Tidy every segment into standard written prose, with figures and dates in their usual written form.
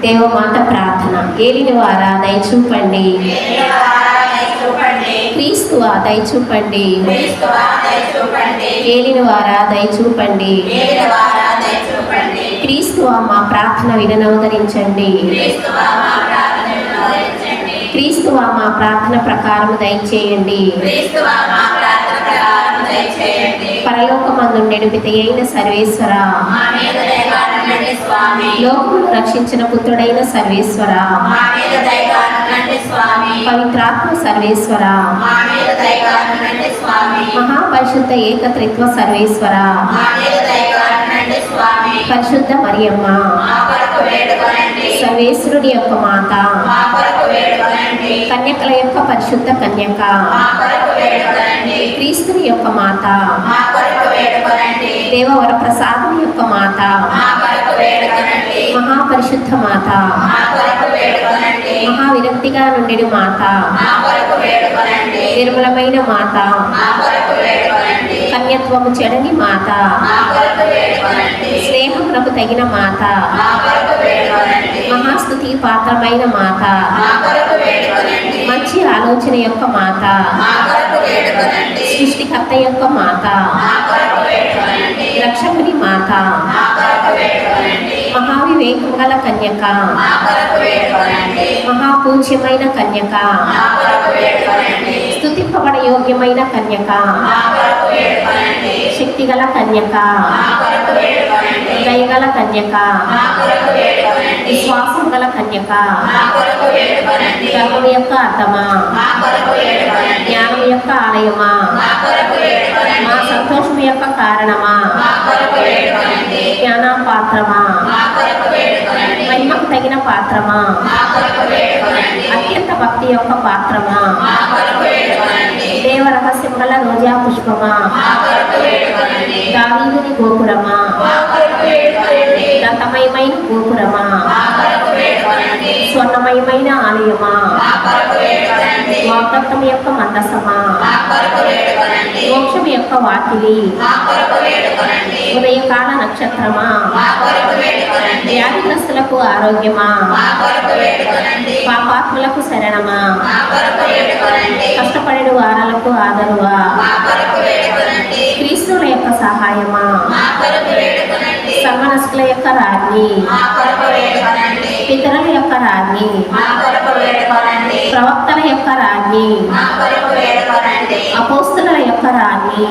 దేవమాత ప్రార్థన. ఏలిన వారా దయచూపండి, క్రీస్తువా దయచూపండి, ఏలిన వారా దయచూపండి, క్రీస్తువా మా ప్రార్థన వినవదరించండి, క్రీస్తువా మా ప్రార్థన ప్రకారం దయచేయండి. పరలోకమందుండెడు పితయైన సర్వేశ్వర, లోకమును రక్షించిన పుత్రుడైన సర్వేశ్వర, పవిత్రాత్మ సర్వేశ్వర, మహాపరిశుద్ధ ఏకత్రిత్వ సర్వేశ్వర, పరిశుద్ధ మరియమ్మ, సర్వేశ్వరుడి యొక్క మాత, కన్యకల యొక్క పరిశుద్ధ కన్యక, క్రీస్తుని యొక్క మాత, దేవవర ప్రసాదం యొక్క మాత, మహాపరిశుద్ధ మాత, మహావిరక్తిగా నుండి మాత, నిర్మలమైన మాత, కన్యత్వము చెడని మాత, స్నేహమునకు తగిన మాత, మహాస్తుతి పాత్రమైన మాత, మంచి ఆలోచన యొక్క మాత, సృష్టికర్త యొక్క మాత, రక్షకుని మాత, మహావివేకం గల కన్యక, మహాపూజ్యమైన కన్యక, స్తుతింపబడ యోగ్యమైన కన్యక, శక్తిగల కన్యక, దయగల కన్యక, విశ్వాసం గల కన్యక, ధర్మం యొక్క అర్థమా, జ్ఞానం యొక్క ఆలయమా, మా సంతోషం యొక్క కారణమా, జ్ఞాన పాత్రమా, మహిమకు తగిన పాత్రమా, అత్యంత భక్తి యొక్క పాత్రమా, దేవ రహస్యం గల రోజా పుష్పమా, దావీదుని గోపురమా, దంతమయమైన గోపురమా, స్వర్ణమయమైన ఆలయమా, వాగ్దత్తం యొక్క మందసమా, మోక్షం యొక్క వాకిలి, ఉదయకాల నక్షత్రమా, వ్యాధిగ్రస్తులకు ఆరోగ్యమా, పాపాత్ములకు శరణమా, కష్టపడిన వారాలకు ఆదరువా, క్రీస్తుల యొక్క సహాయమా, సర్వనస్కుల యొక్క రాజ్ఞి, పితరుల యొక్క రాజ్ఞి, ప్రవక్తల యొక్క రాజ్ఞి, అపోస్తుల యొక్క రాజ్ఞి,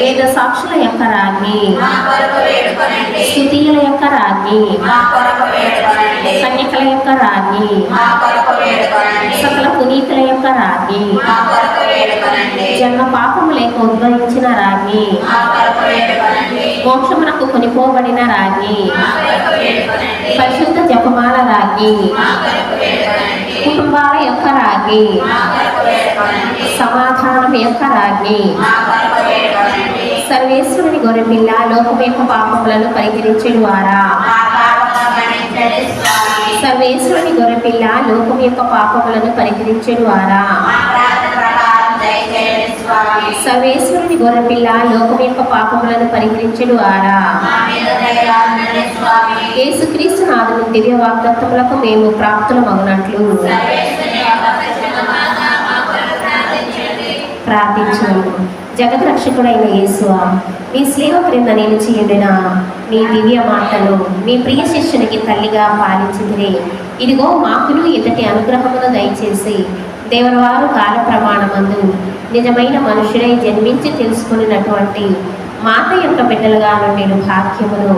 వేద సాక్షుల యొక్క రాజ్ఞి, స్తుతియుల యొక్క రాజ్ఞి, కన్యకల యొక్క రాజ్ఞి, సకల పునీతుల యొక్క రాజ్ఞి, జన్మ పాపము లేక ఉద్భవించిన రాజ్ఞి, మోక్షమునకు కొనిపోబడిన రాజ్ఞి, పరిశుద్ధ జపమాల రాజ్ఞి, కుటుంబాల యొక్క రాజ్ఞి, సమాధానం యొక్క రాజ్ఞి, సర్వేశ్వరుని గొర్రెపిల్ల లోకం యొక్క పాపములను పరిహరించెడు వారా, సర్వేశ్వరుని గొర్రెపిల్ల లోకం యొక్క పాపములను పరిహరించెడు వారా, సర్వేశ్వరుని గొర్రెపిల్ల లోకం యొక్క పాపములను పరిహరించెడు వారా, యేసుక్రీస్తు నాథుని దివ్య వాగ్దత్తములకు మేము ప్రాప్తులమగునట్లు ప్రార్థించుము. జగద్రక్షకుడైన యేసువా, మీ స్లీవ క్రింద నిలిచి ఉండిన మీ దివ్య మాటలు మీ ప్రియ శిష్యునికి తల్లిగా పాలించితిరి. ఇదిగో మాకును ఇతటి అనుగ్రహమును దయచేసి దేవరవారు కాల ప్రమాణమందు నిజమైన మనుషుడై జన్మించి తెలుసుకున్నటువంటి మాత యొక్క బిడ్డలుగా నుండి భాగ్యమును